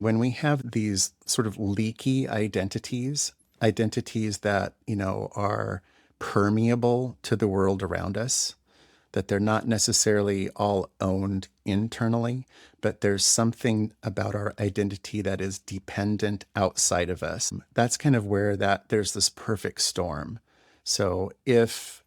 When we have these sort of leaky identities that, are permeable to the world around us, that they're not necessarily all owned internally, but there's something about our identity that is dependent outside of us. That's kind of where there's this perfect storm. So if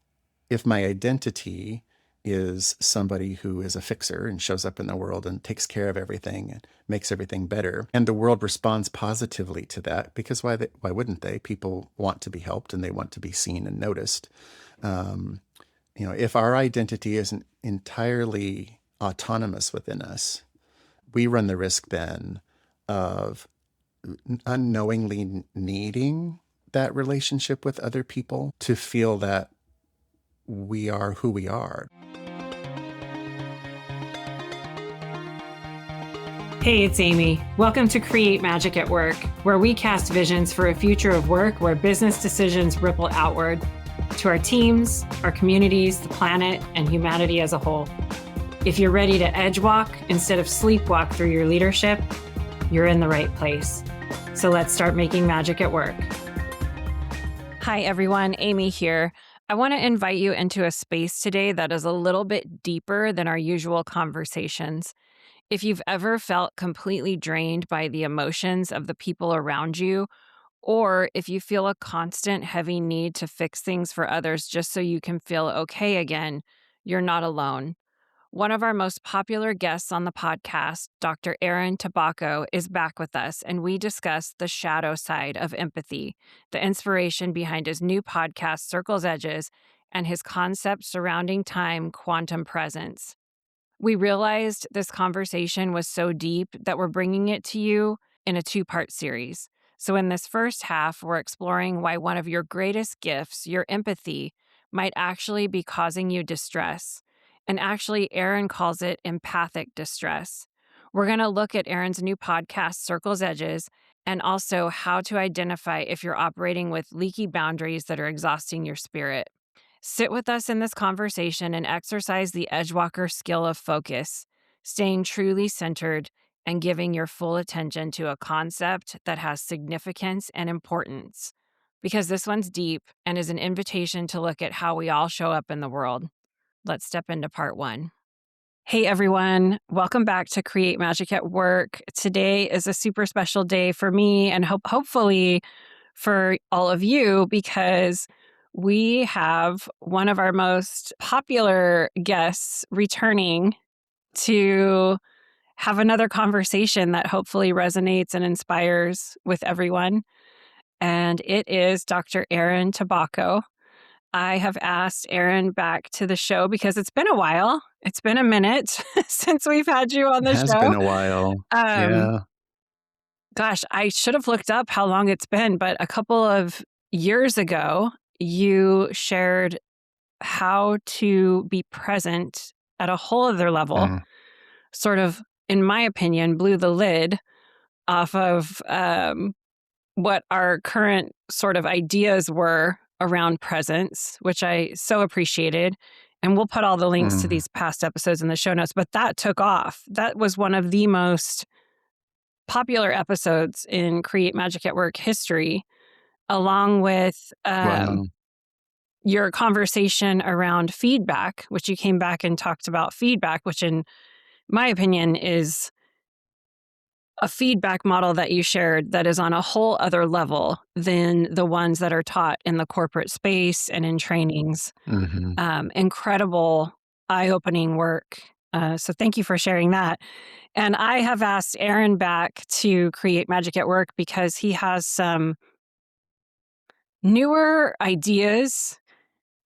my identity is somebody who is a fixer and shows up in the world and takes care of everything and makes everything better, and the world responds positively to that, because why wouldn't they? People want to be helped and they want to be seen and noticed. If our identity isn't entirely autonomous within us, we run the risk then of unknowingly needing that relationship with other people to feel that we are who we are. Hey, it's Amy. Welcome to Create Magic at Work, where we cast visions for a future of work where business decisions ripple outward to our teams, our communities, the planet, and humanity as a whole. If you're ready to edge walk instead of sleepwalk through your leadership, you're in the right place. So let's start making magic at work. Hi, everyone. Amy here. I want to invite you into a space today that is a little bit deeper than our usual conversations. If you've ever felt completely drained by the emotions of the people around you, or if you feel a constant heavy need to fix things for others just so you can feel okay again, you're not alone. One of our most popular guests on the podcast, Dr. Tabacco, is back with us, and we discuss the shadow side of empathy, the inspiration behind his new podcast, Circle's Edges, and his concept surrounding time, quantum presence. We realized this conversation was so deep that we're bringing it to you in a two-part series. So in this first half, we're exploring why one of your greatest gifts, your empathy, might actually be causing you distress. And actually, Aaron calls it empathic distress. We're going to look at Aaron's new podcast, Circle's Edges, and also how to identify if you're operating with leaky boundaries that are exhausting your spirit. Sit with us in this conversation and exercise the Edgewalker skill of focus, staying truly centered and giving your full attention to a concept that has significance and importance. Because this one's deep and is an invitation to look at how we all show up in the world. Let's step into part one. Hey everyone, welcome back to Create Magic at Work. Today is a super special day for me and hopefully for all of you, because we have one of our most popular guests returning to have another conversation that hopefully resonates and inspires with everyone. And it is Dr. Aaron Tabacco. I have asked Aaron back to the show because it's been a while. It's been a minute since we've had you on the It has show. been a while. Yeah. Gosh, I should have looked up how long it's been, but a couple of years ago, you shared how to be present at a whole other level, sort of, in my opinion, blew the lid off of what our current sort of ideas were around presence, which I so appreciated. And we'll put all the links to these past episodes in the show notes, but that took off. That was one of the most popular episodes in Create Magic at Work history, along with Wow. your conversation around feedback, which you came back and talked about feedback, which in my opinion is a feedback model that you shared that is on a whole other level than the ones that are taught in the corporate space and in trainings. Incredible, eye-opening work. So thank you for sharing that. And I have asked Aaron back to Create Magic at Work because he has some newer ideas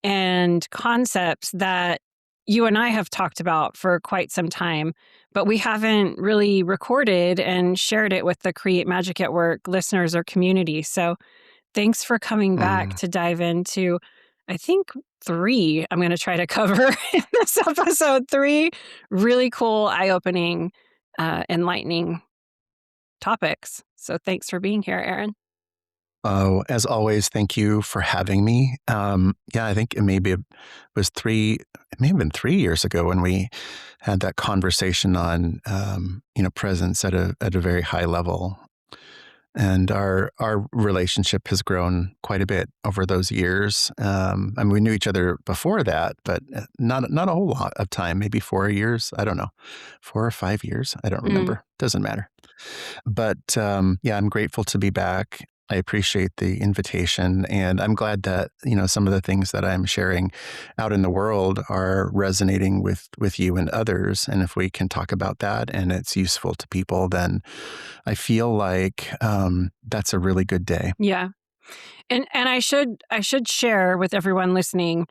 and concepts that you and I have talked about for quite some time, but we haven't really recorded and shared it with the Create Magic at Work listeners or community. So thanks for coming back to dive into, I think, 3 I'm going to try to cover in this episode. 3 really cool, eye-opening, enlightening topics. So thanks for being here, Aaron. Oh, as always, thank you for having me. Yeah, I think it was it may have been 3 years ago when we had that conversation on, presence at a very high level. And our relationship has grown quite a bit over those years. I mean, we knew each other before that, but not a whole lot of time. Maybe 4 years. I don't know, 4 or 5 years. I don't Mm. remember. Doesn't matter. But yeah, I'm grateful to be back. I appreciate the invitation, and I'm glad that some of the things that I'm sharing out in the world are resonating with you and others. And if we can talk about that and it's useful to people, then I feel like that's a really good day. Yeah. And I should share with everyone listening,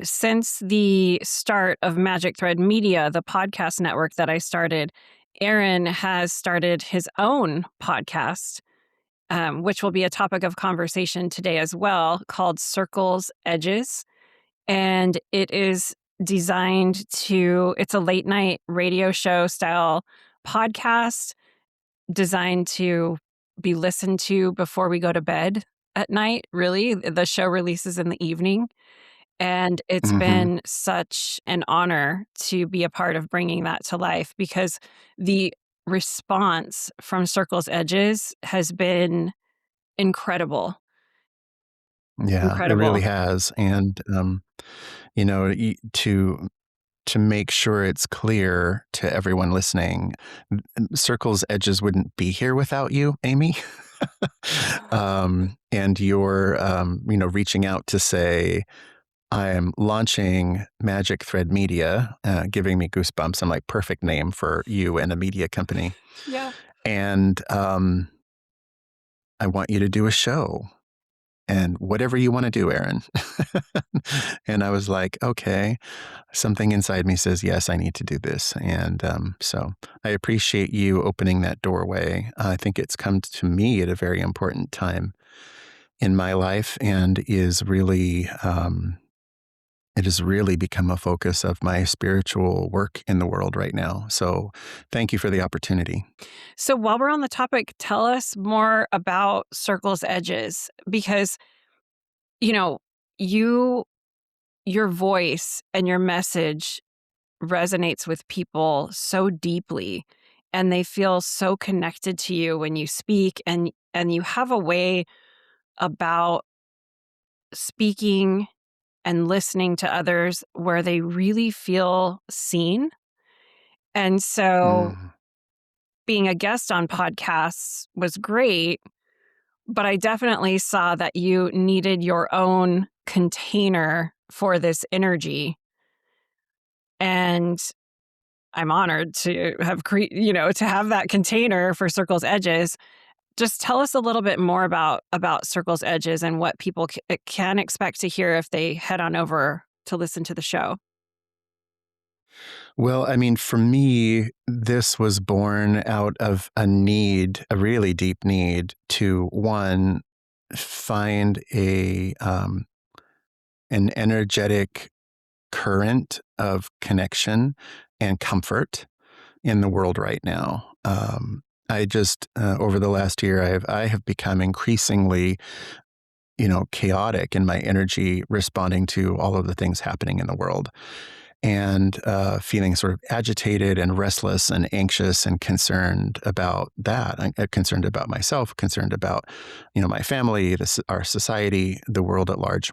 since the start of Magic Thread Media, the podcast network that I started, Aaron has started his own podcast, which will be a topic of conversation today as well, called Circles Edges. And it is it's a late night radio show style podcast designed to be listened to before we go to bed at night. Really, the show releases in the evening. And it's Hmm. been such an honor to be a part of bringing that to life, because the response from Circle's Edges has been incredible. Yeah, it really Incredible. has. And you know, to make sure it's clear to everyone listening, Circle's Edges wouldn't be here without you, Amy. And you're, reaching out to say, I am launching Magic Thread Media, giving me goosebumps. I'm like, perfect name for you and a media company. Yeah. And I want you to do a show and whatever you want to do, Aaron. And I was like, okay. Something inside me says, yes, I need to do this. And so I appreciate you opening that doorway. I think it's come to me at a very important time in my life and it has really become a focus of my spiritual work in the world right now. So thank you for the opportunity. So while we're on the topic, tell us more about Circle's Edges, because, you know, you your voice and your message resonates with people so deeply, and they feel so connected to you when you speak, and you have a way about speaking and listening to others where they really feel seen. And so Mm, being a guest on podcasts was great, but I definitely saw that you needed your own container for this energy. And I'm honored to have to have that container for Circle's Edges. Just tell us a little bit more about Circle's Edges and what people can expect to hear if they head on over to listen to the show. Well, I mean, for me, this was born out of a need, a really deep need to one, find an energetic current of connection and comfort in the world right now. I just over the last year, I have become increasingly, chaotic in my energy, responding to all of the things happening in the world, and feeling sort of agitated and restless and anxious and concerned about that. I'm concerned about myself, concerned about, my family, our society, the world at large.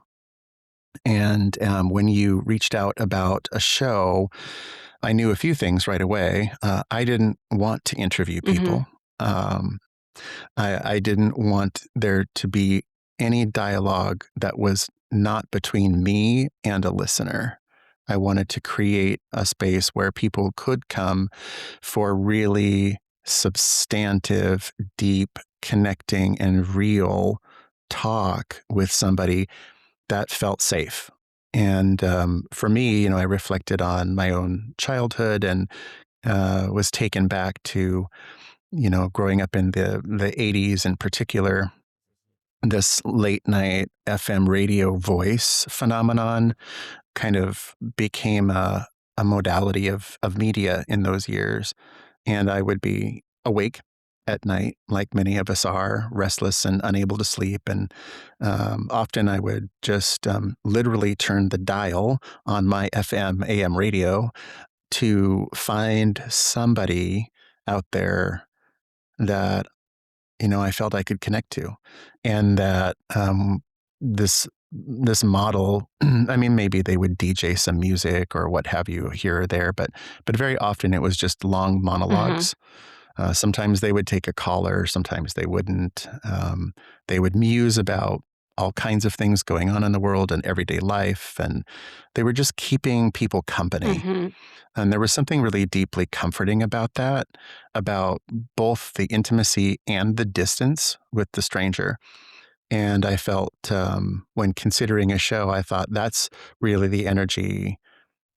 And when you reached out about a show, I knew a few things right away. I didn't want to interview Mhm. people. Um, I didn't want there to be any dialogue that was not between me and a listener. I wanted to create a space where people could come for really substantive, deep, connecting, and real talk with somebody that felt safe. And for me, I reflected on my own childhood and was taken back to, growing up in the 80s in particular. This late night FM radio voice phenomenon kind of became a modality of media in those years. And I would be awake at night, like many of us are, restless and unable to sleep. And often I would just literally turn the dial on my FM AM radio to find somebody out there that I felt I could connect to, and that this model. I mean, maybe they would DJ some music or what have you here or there, but very often it was just long Mm-hmm. monologues. Sometimes they would take a caller, sometimes they wouldn't. They would muse about all kinds of things going on in the world and everyday life, and they were just keeping people company. Mm-hmm. And there was something really deeply comforting about that, about both the intimacy and the distance with the stranger. And I felt when considering a show, I thought that's really the energy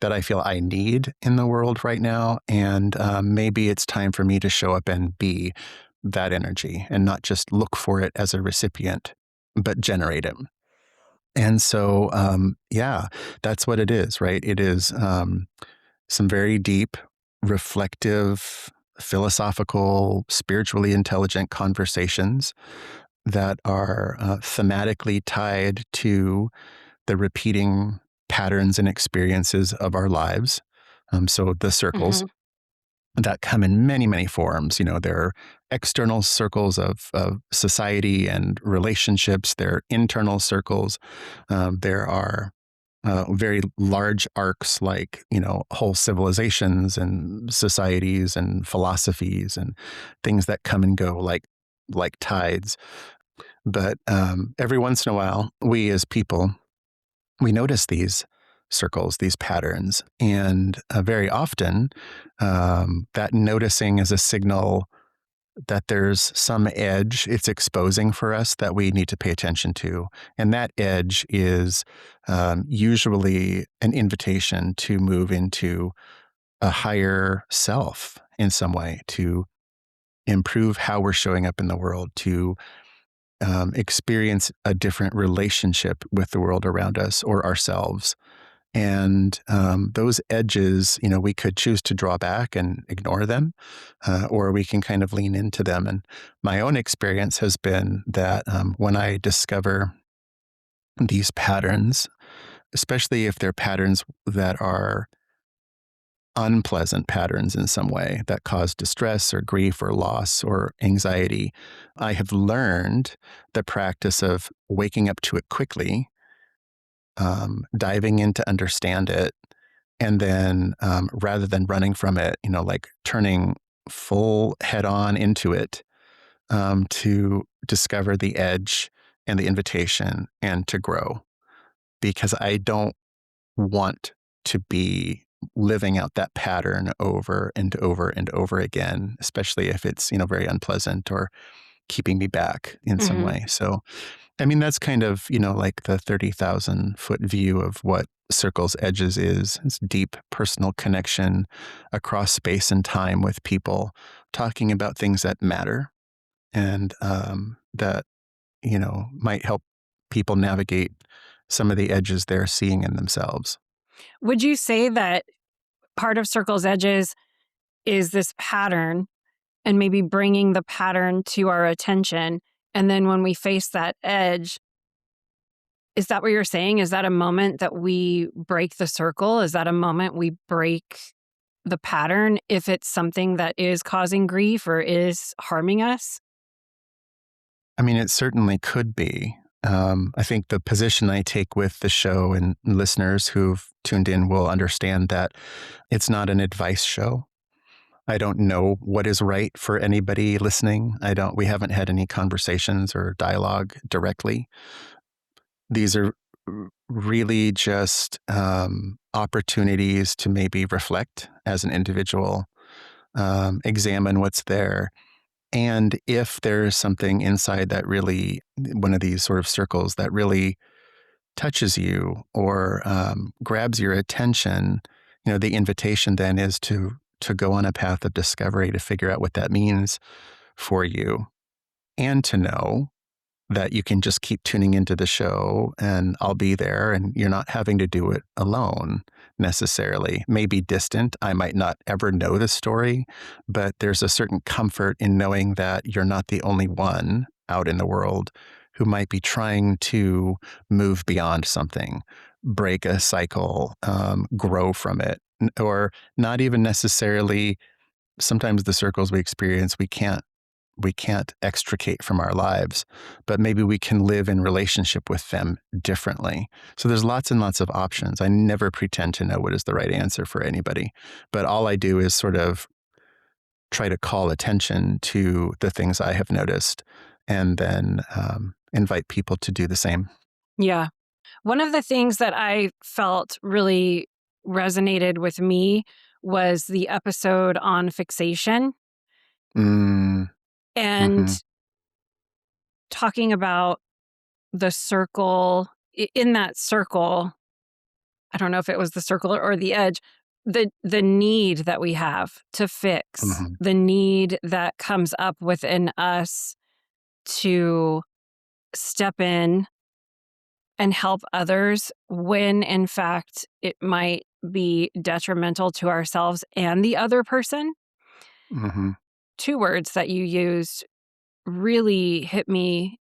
that I feel I need in the world right now. And maybe it's time for me to show up and be that energy and not just look for it as a recipient, but generate it. And so, yeah, that's what it is, right? It is some very deep, reflective, philosophical, spiritually intelligent conversations that are thematically tied to the repeating patterns and experiences of our lives. So the circles Mm-hmm. that come in many, many forms. There are external circles of society and relationships. There are internal circles. There are very large arcs like, whole civilizations and societies and philosophies and things that come and go like tides. But every once in a while, we as people, we notice these circles, these patterns. And very often, that noticing is a signal that there's some edge it's exposing for us that we need to pay attention to. And that edge is usually an invitation to move into a higher self in some way, to improve how we're showing up in the world, to experience a different relationship with the world around us or ourselves. And those edges, we could choose to draw back and ignore them, or we can kind of lean into them. And my own experience has been that when I discover these patterns, especially if they're patterns that are unpleasant patterns in some way that cause distress or grief or loss or anxiety, I have learned the practice of waking up to it quickly, diving in to understand it, and then rather than running from it, like turning full head on into it, to discover the edge and the invitation and to grow, because I don't want to be living out that pattern over and over and over again, especially if it's, very unpleasant or keeping me back in some Mm-hmm. way. So, I mean, that's kind of, like the 30,000-foot view of what Circles Edges is. It's deep personal connection across space and time with people, talking about things that matter and that, might help people navigate some of the edges they're seeing in themselves. Would you say that part of Circle's Edges is this pattern and maybe bringing the pattern to our attention? And then when we face that edge, is that what you're saying? Is that a moment that we break the circle? Is that a moment we break the pattern if it's something that is causing grief or is harming us? I mean, it certainly could be. I think the position I take with the show, and listeners who've tuned in will understand that it's not an advice show. I don't know what is right for anybody listening. We haven't had any conversations or dialogue directly. These are really just opportunities to maybe reflect as an individual, examine what's there. And if there's something inside that really, one of these sort of circles that really touches you or grabs your attention, the invitation then is to go on a path of discovery to figure out what that means for you, and to know that you can just keep tuning into the show and I'll be there and you're not having to do it alone necessarily. Maybe distant. I might not ever know the story, but there's a certain comfort in knowing that you're not the only one out in the world who might be trying to move beyond something, break a cycle, grow from it, or not even necessarily. Sometimes the circles we experience, we can't extricate from our lives, but maybe we can live in relationship with them differently. So there's lots and lots of options. I never pretend to know what is the right answer for anybody, but all I do is sort of try to call attention to the things I have noticed and then invite people to do the same. Yeah. One of the things that I felt really resonated with me was the episode on fixation Mm, mm-hmm, and talking about the circle. In that circle, I don't know if it was the circle or the edge, the need that we have to fix, mm-hmm, the need that comes up within us to step in and help others when in fact it might be detrimental to ourselves and the other person. mm-hmm, Two words that you used really hit me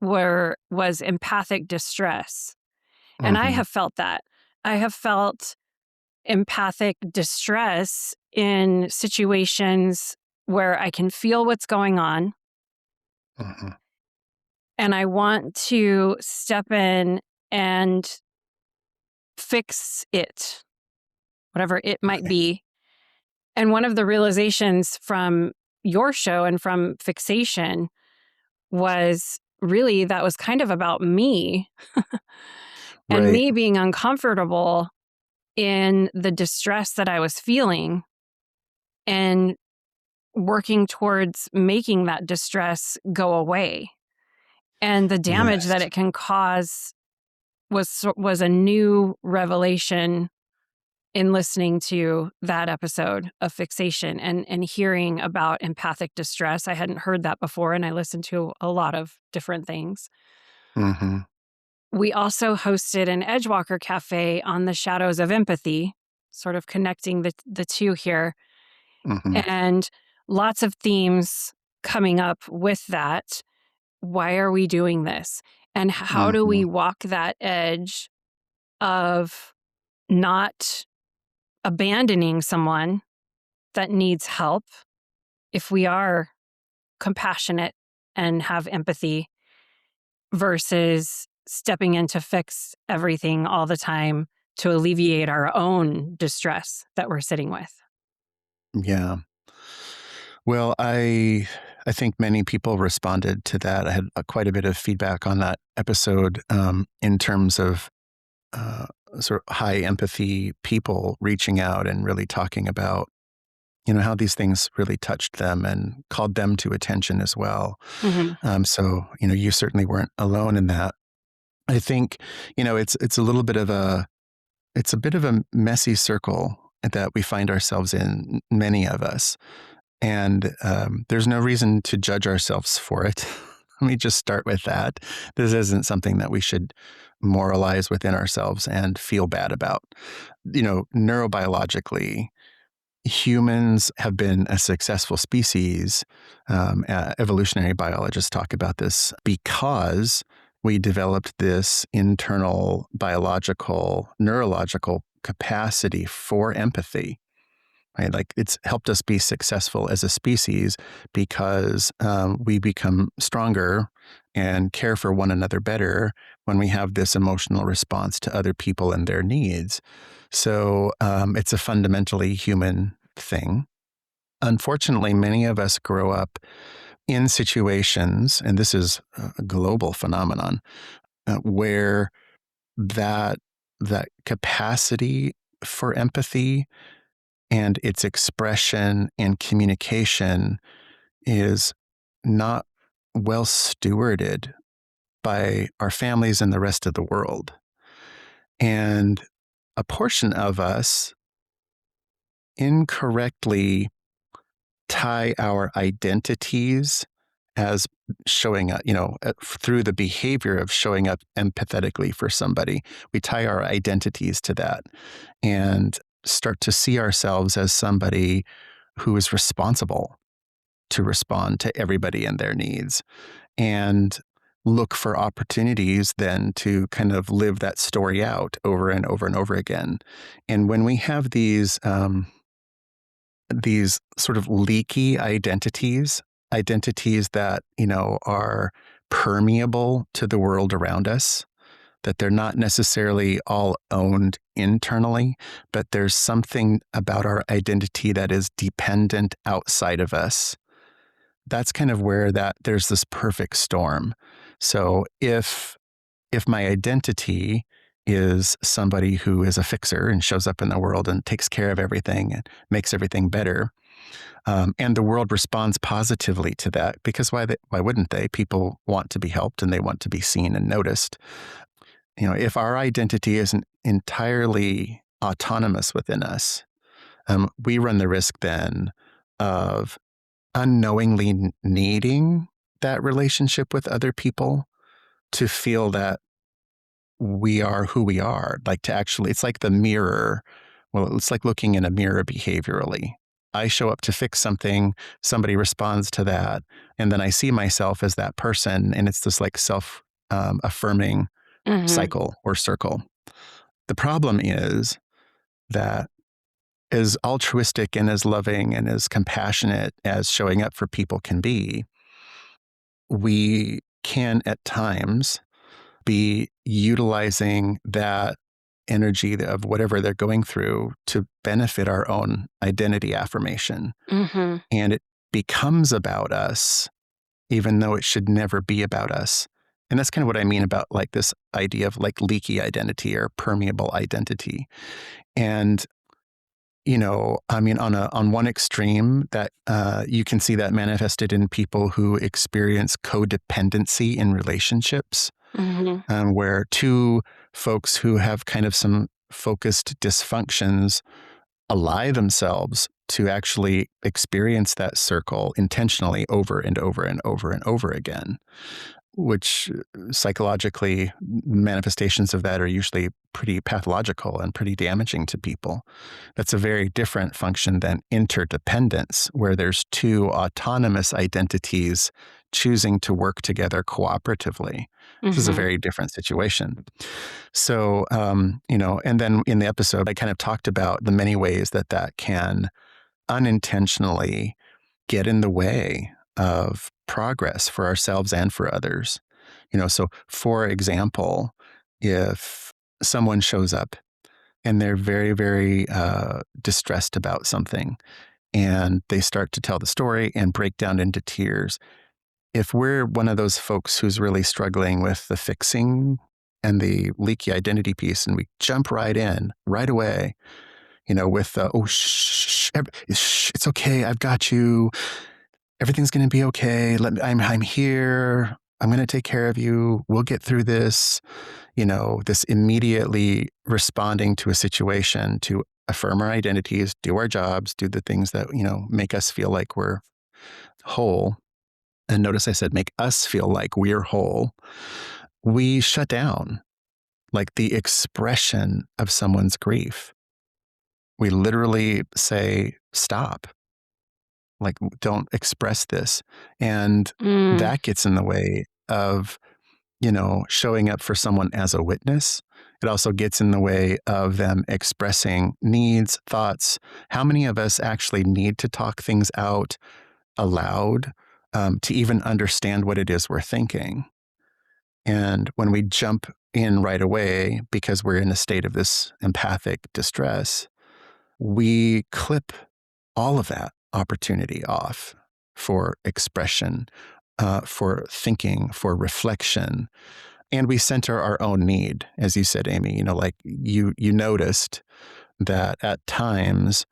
was empathic distress. And I mm-hmm, have felt that. I have felt empathic distress in situations where I can feel what's going on mm-hmm. and I want to step in and fix it, whatever it might Right. be. And one of the realizations from your show and from fixation was really that was kind of about me and Right. me being uncomfortable in the distress that I was feeling and working towards making that distress go away. And the damage that Yes. it can cause was a new revelation in listening to that episode of fixation and hearing about empathic distress. I hadn't heard that before, and I listened to a lot of different things. Mm-hmm, We also hosted an Edgewalker Cafe on the shadows of empathy, sort of connecting the two here, mm-hmm, and lots of themes coming up with that. Why are we doing this? And how do mm-hmm. we walk that edge of not abandoning someone that needs help if we are compassionate and have empathy versus stepping in to fix everything all the time to alleviate our own distress that we're sitting with. Yeah. Well, I think many people responded to that. I had quite a bit of feedback on that episode in terms of uh, sort of high empathy people reaching out and really talking about how these things really touched them and called them to attention as well. Mhm. So you certainly weren't alone in that. I think it's a little bit of a messy circle that we find ourselves in, many of us. And there's no reason to judge ourselves for it. Let me just start with that. This isn't something that we should moralize within ourselves and feel bad about. Neurobiologically, humans have been a successful species. Evolutionary biologists talk about this because we developed this internal biological, neurological capacity for empathy. Right? Like it's helped us be successful as a species because we become stronger and care for one another better when we have this emotional response to other people and their needs. So it's a fundamentally human thing. Unfortunately, many of us grow up in situations, and this is a global phenomenon, where that that capacity for empathy and its expression and communication is not well stewarded by our families and the rest of the world. And a portion of us incorrectly tie our identities as showing up, through the behavior of showing up empathetically for somebody. We tie our identities to that and start to see ourselves as somebody who is responsible to respond to everybody and their needs, and look for opportunities then to kind of live that story out over and over and over again. And when we have these sort of leaky identities that, are permeable to the world around us, that they're not necessarily all owned internally, but there's something about our identity that is dependent outside of us. That's kind of where there's this perfect storm. So if my identity is somebody who is a fixer and shows up in the world and takes care of everything and makes everything better, and the world responds positively to that, because why wouldn't they? People want to be helped and they want to be seen and noticed. If our identity isn't entirely autonomous within us, we run the risk then of unknowingly needing that relationship with other people to feel that we are who we are. Like, to actually, it's like the mirror. Well, it's like looking in a mirror behaviorally. I show up to fix something, somebody responds to that, and then I see myself as that person, and it's this like self affirming cycle or circle. The problem is that, as altruistic and as loving and as compassionate as showing up for people can be, we can at times be utilizing that energy of whatever they're going through to benefit our own identity affirmation. Mm-hmm. And it becomes about us, even though it should never be about us. And that's kind of what I mean about like this idea of like leaky identity or permeable identity. And on one extreme, that you can see that manifested in people who experience codependency in relationships, where two folks who have kind of some focused dysfunctions ally themselves to actually experience that circle intentionally over and over and over and over again, which psychologically, manifestations of that are usually pretty pathological and pretty damaging to people. That's a very different function than interdependence, where there's two autonomous identities choosing to work together cooperatively. This is a very different situation. So, and then in the episode, I kind of talked about the many ways that can unintentionally get in the way of progress for ourselves and for others. So for example, if someone shows up and they're very, very distressed about something, and they start to tell the story and break down into tears, if we're one of those folks who's really struggling with the fixing and the leaky identity piece, and we jump right in right away, with it's okay, I've got you, everything's going to be okay. I'm here. I'm going to take care of you. We'll get through this. This immediately responding to a situation to affirm our identities, do our jobs, do the things that, make us feel like we're whole. And notice I said, make us feel like we're whole. We shut down like the expression of someone's grief. We literally say, stop. Like, don't express this. And that gets in the way of, showing up for someone as a witness. It also gets in the way of them expressing needs, thoughts. How many of us actually need to talk things out aloud to even understand what it is we're thinking? And when we jump in right away because we're in a state of this empathic distress, we clip all of that opportunity off for expression, for thinking, for reflection. And we center our own need, as you said, Amy. Like you noticed that at times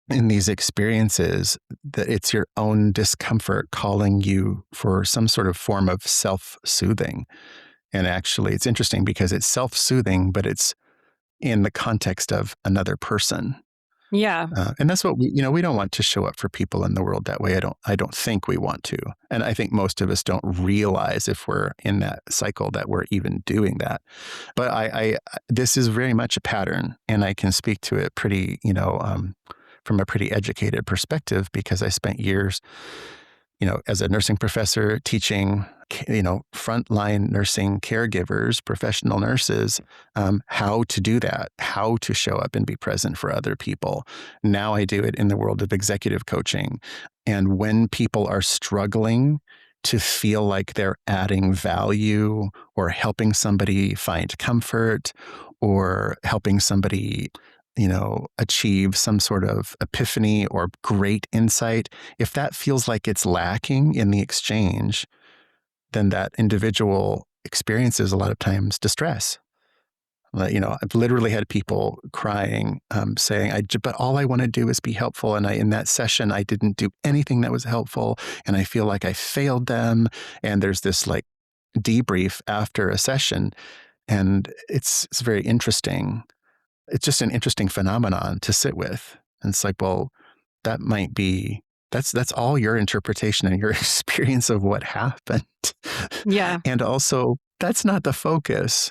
in these experiences, that it's your own discomfort calling you for some sort of form of self-soothing. And actually, it's interesting because it's self-soothing, but it's in the context of another person. Yeah. And that's what we don't want to show up for people in the world that way. I don't think we want to. And I think most of us don't realize if we're in that cycle that we're even doing that. But this is very much a pattern, and I can speak to it pretty, from a pretty educated perspective because I spent years, as a nursing professor teaching, frontline nursing caregivers, professional nurses, how to do that, how to show up and be present for other people. Now I do it in the world of executive coaching. And when people are struggling to feel like they're adding value or helping somebody find comfort or helping somebody achieve some sort of epiphany or great insight, if that feels like it's lacking in the exchange, then that individual experiences a lot of times distress. I've literally had people crying, saying, but all I want to do is be helpful. And in that session, I didn't do anything that was helpful. And I feel like I failed them. And there's this like debrief after a session. And it's very interesting. It's just an interesting phenomenon to sit with. And it's like, well, that might be, that's all your interpretation and your experience of what happened. Yeah. And also, that's not the focus.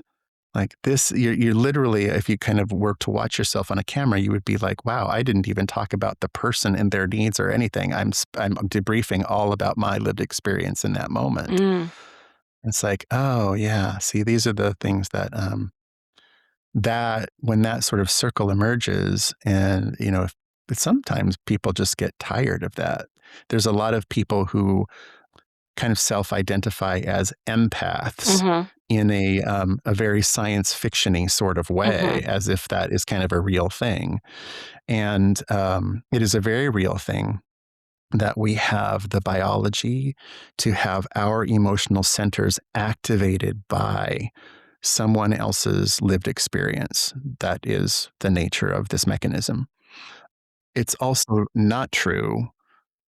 Like this, you're literally, if you kind of were to watch yourself on a camera, you would be like, wow, I didn't even talk about the person and their needs or anything. I'm debriefing all about my lived experience in that moment. Mm. It's like, oh yeah, see, these are the things that when that sort of circle emerges, and but sometimes people just get tired of that. There's a lot of people who kind of self-identify as empaths Mm-hmm. in a very science fiction-y sort of way, Mm-hmm. as if that is kind of a real thing. And it is a very real thing that we have the biology to have our emotional centers activated by someone else's lived experience. That is the nature of this mechanism. It's also not true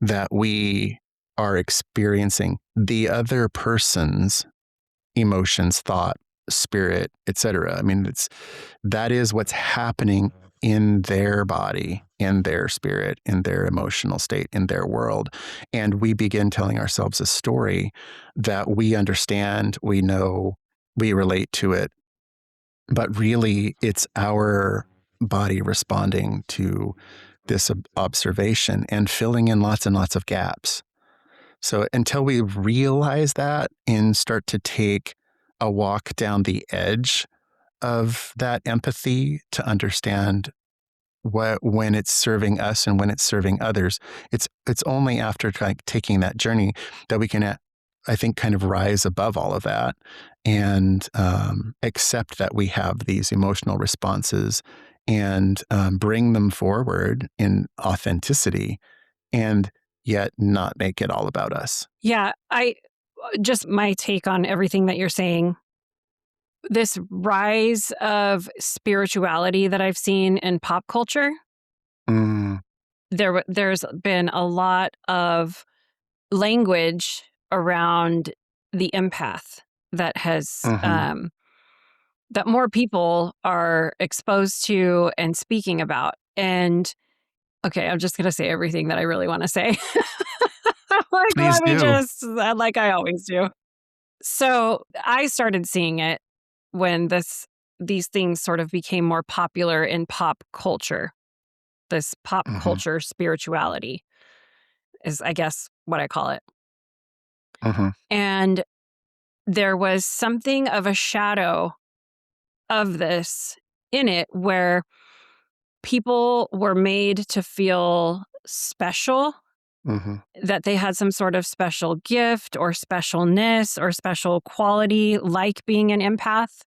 that we are experiencing the other person's emotions, thought, spirit, etc. I mean, that is what's happening in their body, in their spirit, in their emotional state, in their world. And we begin telling ourselves a story that we understand, we know, we relate to it, but really it's our body responding to this observation and filling in lots and lots of gaps. So until we realize that and start to take a walk down the edge of that empathy to understand when it's serving us and when it's serving others, it's only after taking that journey that we can, I think, kind of rise above all of that and accept that we have these emotional responses and bring them forward in authenticity and yet not make it all about us. Yeah. I just my take on everything that you're saying. This rise of spirituality that I've seen in pop culture, Mm, there's been a lot of language around the empath that has mm-hmm, that more people are exposed to and speaking about. And okay, I'm just gonna say everything that I really want to say. Like, please let me do. just, like I always do. So I started seeing it when these things sort of became more popular in pop culture. This pop Mm-hmm, culture spirituality is, I guess, what I call it. mm-hmm, And there was something of a shadow of this in it where people were made to feel special, mm-hmm, that they had some sort of special gift or specialness or special quality, like being an empath.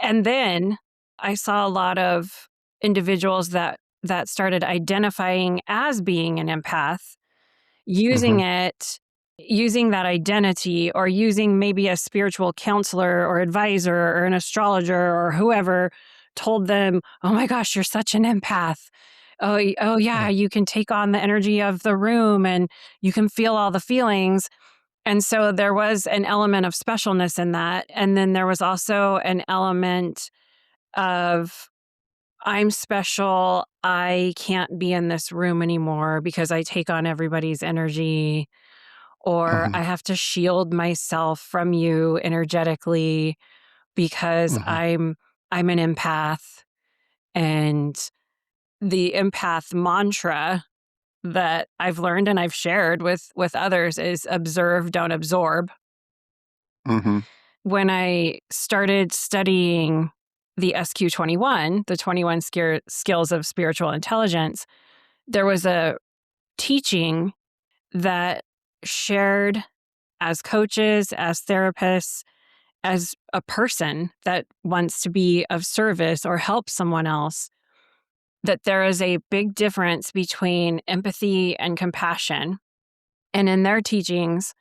And then I saw a lot of individuals that started identifying as being an empath, mm-hmm, using it, using that identity, or using maybe a spiritual counselor or advisor or an astrologer or whoever told them, "Oh my gosh, you're such an empath. Oh yeah, yeah, you can take on the energy of the room and you can feel all the feelings." And so there was an element of specialness in that. And then there was also an element of, I'm special. I can't be in this room anymore because I take on everybody's energy, or Mm-hmm. I have to shield myself from you energetically because Mm-hmm. I'm an empath. And the empath mantra that I've learned and I've shared with others is observe, don't absorb. Mm-hmm. When I started studying the SQ21, the 21 skills of spiritual intelligence, there was a teaching that shared as coaches, as therapists, as a person that wants to be of service or help someone else, that there is a big difference between empathy and compassion. And in their teachings,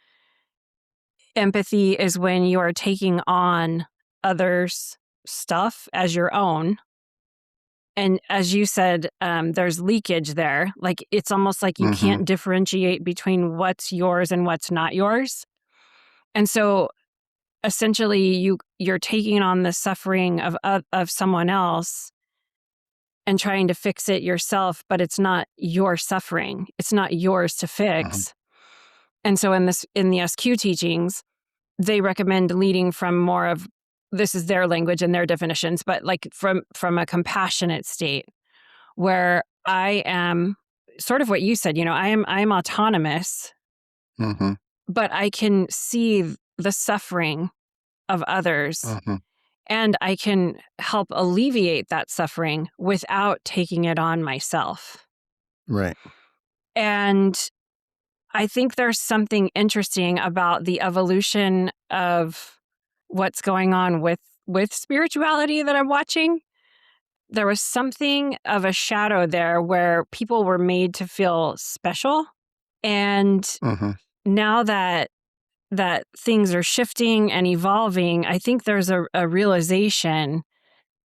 empathy is when you are taking on others' stuff as your own. And as you said, there's leakage there. Like it's almost like you Mm-hmm. can't differentiate between what's yours and what's not yours. And so essentially you're taking on the suffering of someone else and trying to fix it yourself, but it's not your suffering. It's not yours to Mm-hmm. fix. And so in the SQ teachings, they recommend leading from more of, this is their language and their definitions, but like from a compassionate state where I am sort of what you said, I'm autonomous, Mm-hmm. but I can see the suffering of others Mm-hmm. and I can help alleviate that suffering without taking it on myself. Right. And I think there's something interesting about the evolution of what's going on with spirituality that I'm watching. There was something of a shadow there where people were made to feel special. And Mm-hmm. now that things are shifting and evolving, I think there's a realization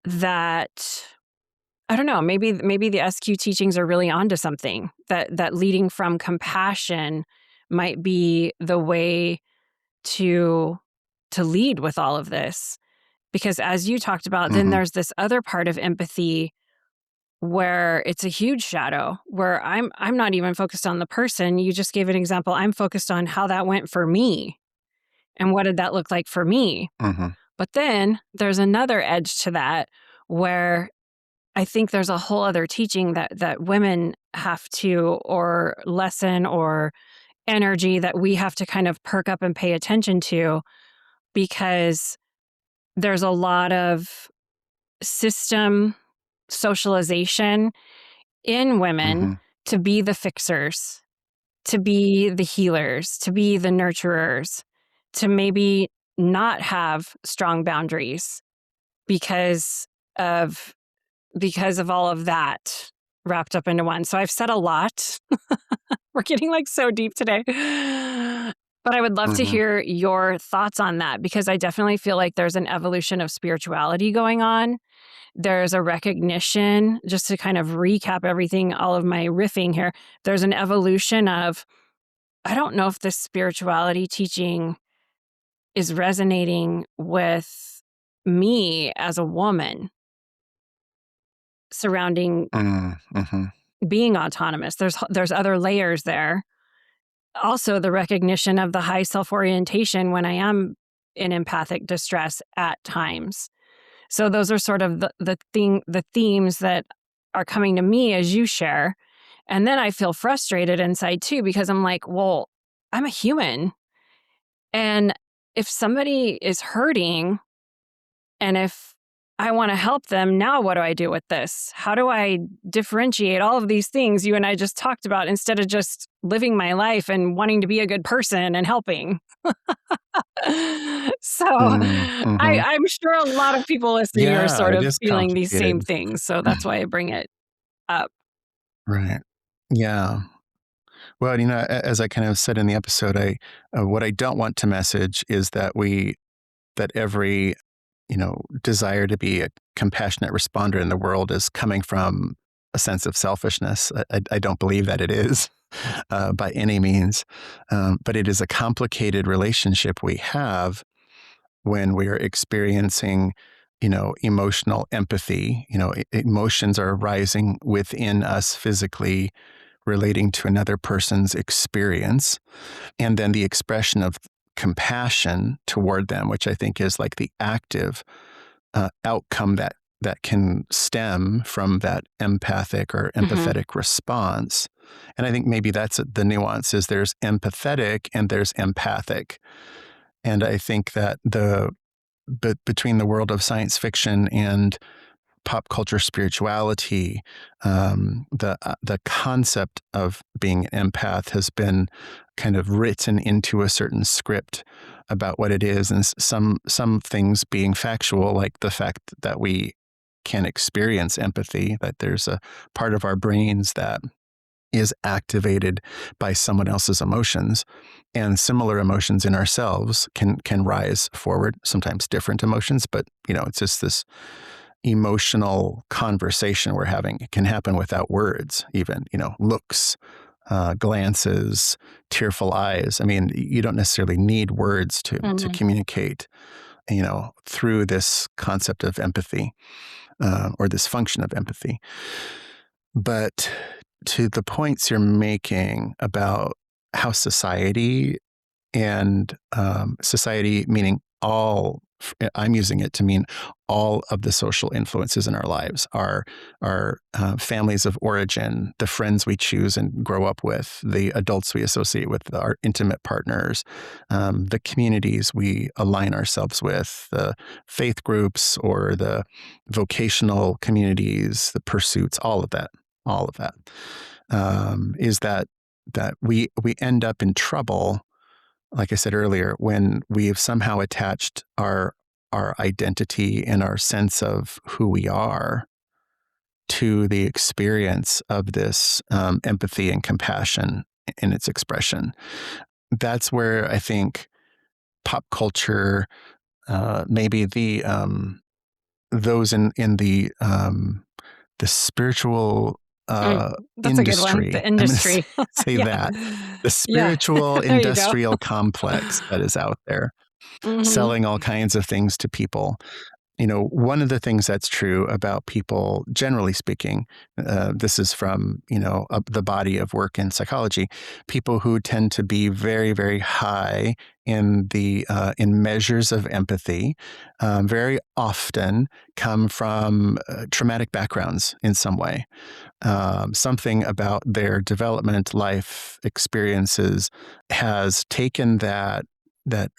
that I don't know, maybe the SQ teachings are really onto something, that leading from compassion might be the way to lead with all of this. Because as you talked about, then Mm-hmm. there's this other part of empathy where it's a huge shadow, where I'm not even focused on the person. You just gave an example. I'm focused on how that went for me and what did that look like for me. Mm-hmm. But then there's another edge to that where I think there's a whole other teaching that women have to, or lesson or energy that we have to kind of perk up and pay attention to, because there's a lot of system socialization in women Mm-hmm. to be the fixers, to be the healers, to be the nurturers, to maybe not have strong boundaries because of all of that wrapped up into one. So I've said a lot. We're getting like so deep today. But I would love to Mm-hmm. hear your thoughts on that, because I definitely feel like there's an evolution of spirituality going on. There's a recognition, just to kind of recap everything, all of my riffing here. There's an evolution of, I don't know if this spirituality teaching is resonating with me as a woman surrounding Mm-hmm. being autonomous. There's other layers there. Also, the recognition of the high self-orientation when I am in empathic distress at times. So those are sort of the themes that are coming to me as you share. And then I feel frustrated inside too, because I'm like, well, I'm a human. And if somebody is hurting and if I want to help them, now what do I do with this? How do I differentiate all of these things you and I just talked about, instead of just living my life and wanting to be a good person and helping? So Mm-hmm. I'm sure a lot of people listening are Yeah, sort it of is feeling these same complicated. things. So that's why I bring it up. Right. Yeah. Well, as I kind of said in the episode, what I don't want to message is that every desire to be a compassionate responder in the world is coming from a sense of selfishness. I don't believe that it is by any means, but it is a complicated relationship we have when we are experiencing emotional empathy. Emotions are arising within us physically, relating to another person's experience. And then the expression of compassion toward them, which I think is like the active outcome that can stem from that empathic or Mm-hmm. empathetic response. And I think maybe that's the nuance, is there's empathetic and there's empathic. And I think that between the world of science fiction and pop culture spirituality, the concept of being an empath has been kind of written into a certain script about what it is, and some things being factual, like the fact that we can experience empathy, that there's a part of our brains that is activated by someone else's emotions, and similar emotions in ourselves can rise forward, sometimes different emotions, but it's just this emotional conversation we're having. It can happen without words, even, looks, glances, tearful eyes. I mean, you don't necessarily need words to Mm-hmm. communicate, through this concept of empathy, or this function of empathy. But to the points you're making about how society, and society meaning all, I'm using it to mean all of the social influences in our lives, our families of origin, the friends we choose and grow up with, the adults we associate with, our intimate partners, the communities we align ourselves with, the faith groups or the vocational communities, the pursuits, all of that, is that we end up in trouble, like I said earlier, when we've somehow attached our identity and our sense of who we are to the experience of this empathy and compassion in its expression. That's where I think pop culture, maybe those in the spiritual Mm. That's a good one. The industry. I'm going to industry. say Yeah. that the Yeah. spiritual There you go. industrial complex that is out there, Mm-hmm. selling all kinds of things to people. One of the things that's true about people, generally speaking, this is from, the body of work in psychology, people who tend to be very, very high in measures of empathy, very often come from traumatic backgrounds in some way. Something about their development, life experiences has taken that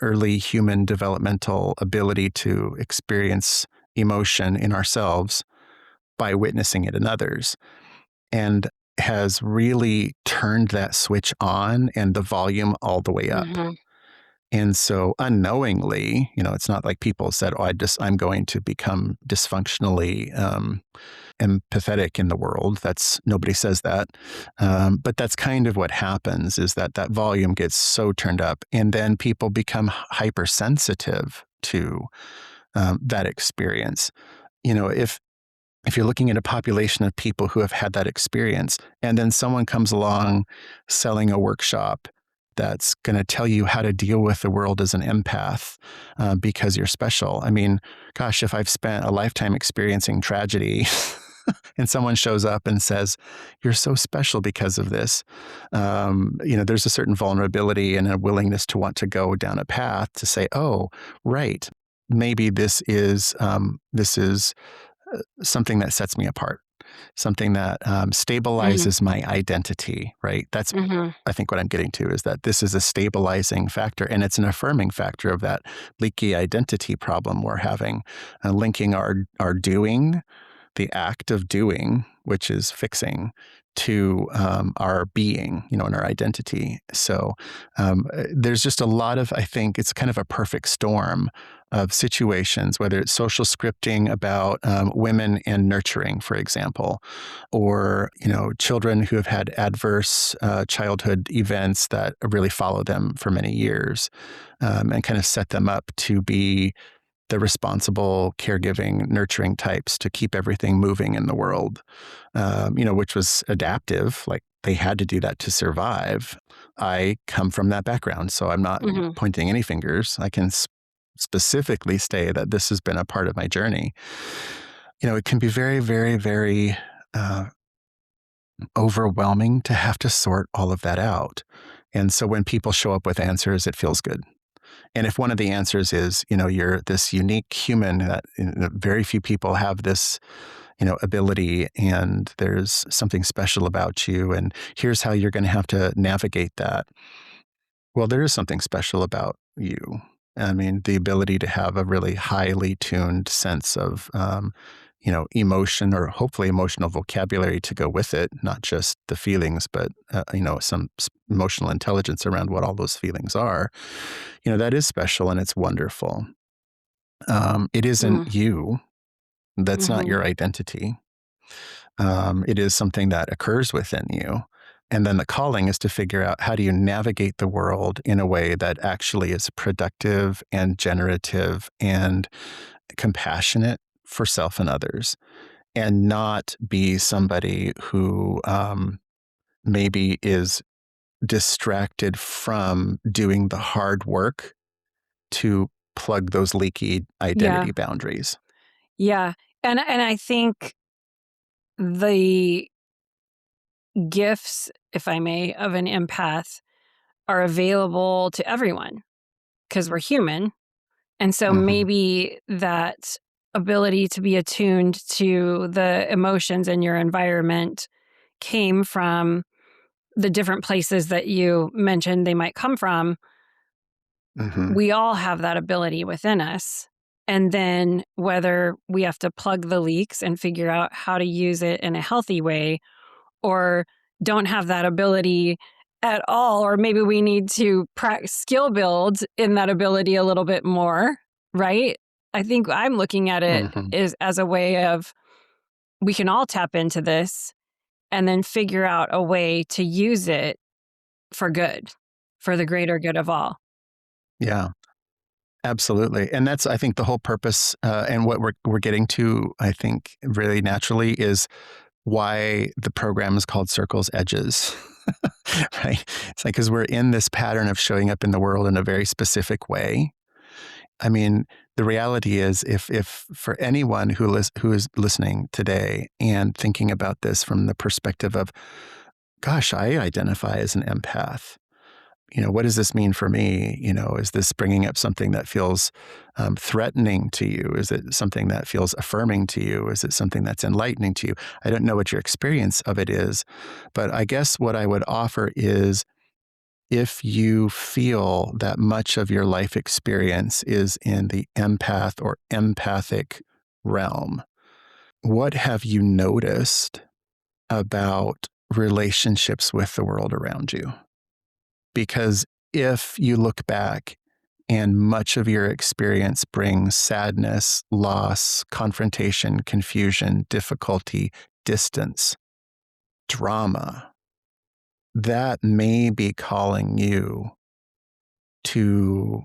early human developmental ability to experience emotion in ourselves by witnessing it in others, and has really turned that switch on and the volume all the way up. Mm-hmm. And so unknowingly, it's not like people said, "Oh, I'm going to become dysfunctionally empathetic in the world." Nobody says that. But that's kind of what happens, is that volume gets so turned up, and then people become hypersensitive to that experience. If you're looking at a population of people who have had that experience, and then someone comes along selling a workshop that's going to tell you how to deal with the world as an empath, because you're special. I mean, gosh, if I've spent a lifetime experiencing tragedy and someone shows up and says, "You're so special because of this," there's a certain vulnerability and a willingness to want to go down a path to say, "Oh, right, maybe this is something that sets me apart, something that Mm-hmm. stabilizes my identity," right? That's, Mm-hmm. I think, what I'm getting to, is that this is a stabilizing factor, and it's an affirming factor of that leaky identity problem we're having, linking our doing, the act of doing, which is fixing, to our being, and our identity. So there's just a lot of, I think it's kind of a perfect storm of situations, whether it's social scripting about women and nurturing, for example, or children who have had adverse childhood events that really follow them for many years, and kind of set them up to be the responsible, caregiving, nurturing types to keep everything moving in the world, which was adaptive. Like, they had to do that to survive. I come from that background, so I'm not Mm-hmm. pointing any fingers. I can specifically say that this has been a part of my journey. It can be very, very, very overwhelming to have to sort all of that out. And so when people show up with answers, it feels good. And if one of the answers is, you're this unique human that very few people have this, ability, and there's something special about you, and here's how you're going to have to navigate that. Well, there is something special about you. I mean, the ability to have a really highly tuned sense of, emotion, or hopefully emotional vocabulary to go with it, not just the feelings, but, some emotional intelligence around what all those feelings are. That is special and it's wonderful. It isn't Mm. you. That's not Hmm. your identity. It is something that occurs within you. And then the calling is to figure out, how do you navigate the world in a way that actually is productive and generative and compassionate for self and others, and not be somebody who maybe is distracted from doing the hard work to plug those leaky Yeah. identity boundaries. Yeah. And I think the gifts, if I may, of an empath are available to everyone because we're human. And so Mm-hmm. maybe that ability to be attuned to the emotions in your environment came from the different places that you mentioned they might come from. Mm-hmm. We all have that ability within us. And then whether we have to plug the leaks and figure out how to use it in a healthy way, or don't have that ability at all, or maybe we need to skill build in that ability a little bit more, right? I think I'm looking at it Mm-hmm. is as a way of, we can all tap into this and then figure out a way to use it for good, for the greater good of all. Yeah. Absolutely. And that's, I think, the whole purpose, and what we're getting to, I think, really naturally, is why the program is called Circles Edges. Right? It's like, because we're in this pattern of showing up in the world in a very specific way. I mean, the reality is, if for anyone who is listening today and thinking about this from the perspective of, gosh, I identify as an empath. What does this mean for me? Is this bringing up something that feels threatening to you? Is it something that feels affirming to you? Is it something that's enlightening to you? I don't know what your experience of it is, but I guess what I would offer is, if you feel that much of your life experience is in the empath or empathic realm, what have you noticed about relationships with the world around you? Because if you look back and much of your experience brings sadness, loss, confrontation, confusion, difficulty, distance, drama, that may be calling you to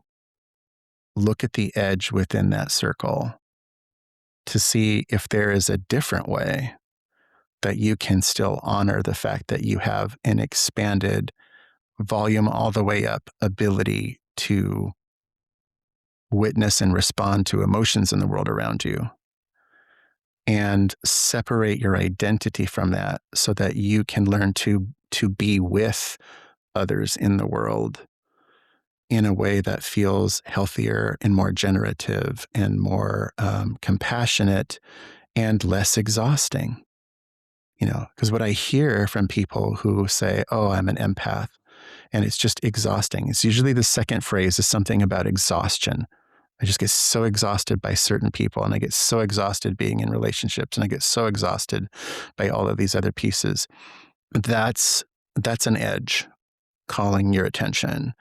look at the edge within that circle to see if there is a different way that you can still honor the fact that you have an expanded, volume all the way up ability to witness and respond to emotions in the world around you, and separate your identity from that so that you can learn to be with others in the world in a way that feels healthier and more generative and more compassionate and less exhausting. Because what I hear from people who say, oh, I'm an empath, and it's just exhausting, it's usually the second phrase is something about exhaustion. I just get so exhausted by certain people, and I get so exhausted being in relationships, and I get so exhausted by all of these other pieces. That's an edge calling your attention,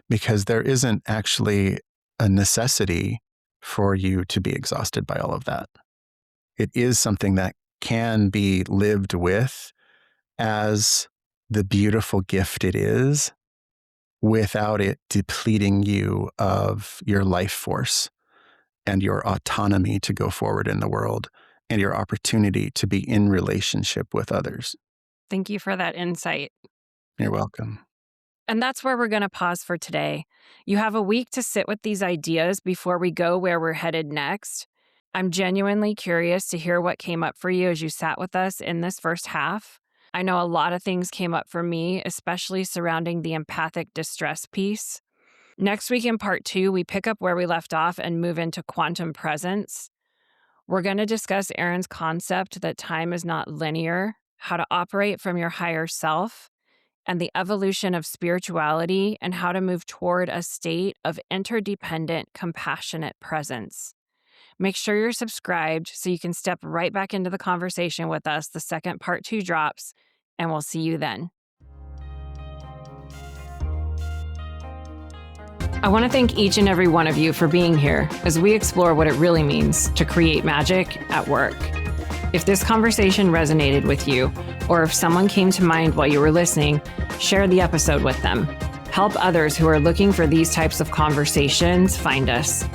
because there isn't actually a necessity for you to be exhausted by all of that. It is something that can be lived with as the beautiful gift it is, without it depleting you of your life force and your autonomy to go forward in the world, and your opportunity to be in relationship with others. Thank you for that insight. You're welcome. And that's where we're going to pause for today. You have a week to sit with these ideas before we go where we're headed next. I'm genuinely curious to hear what came up for you as you sat with us in this first half. I know a lot of things came up for me, especially surrounding the empathic distress piece. Next week in part 2, we pick up where we left off and move into quantum presence. We're going to discuss Erin's concept that time is not linear, how to operate from your higher self, and the evolution of spirituality and how to move toward a state of interdependent, compassionate presence. Make sure you're subscribed so you can step right back into the conversation with us the second part 2 drops, and we'll see you then. I want to thank each and every one of you for being here as we explore what it really means to create magic at work. If this conversation resonated with you, or if someone came to mind while you were listening, share the episode with them. Help others who are looking for these types of conversations find us.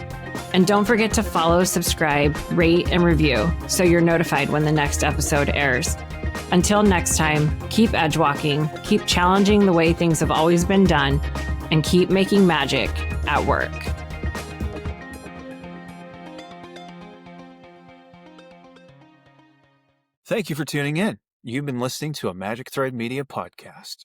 And don't forget to follow, subscribe, rate, and review so you're notified when the next episode airs. Until next time, keep edge walking, keep challenging the way things have always been done, and keep making magic at work. Thank you for tuning in. You've been listening to a Magic Thread Media podcast.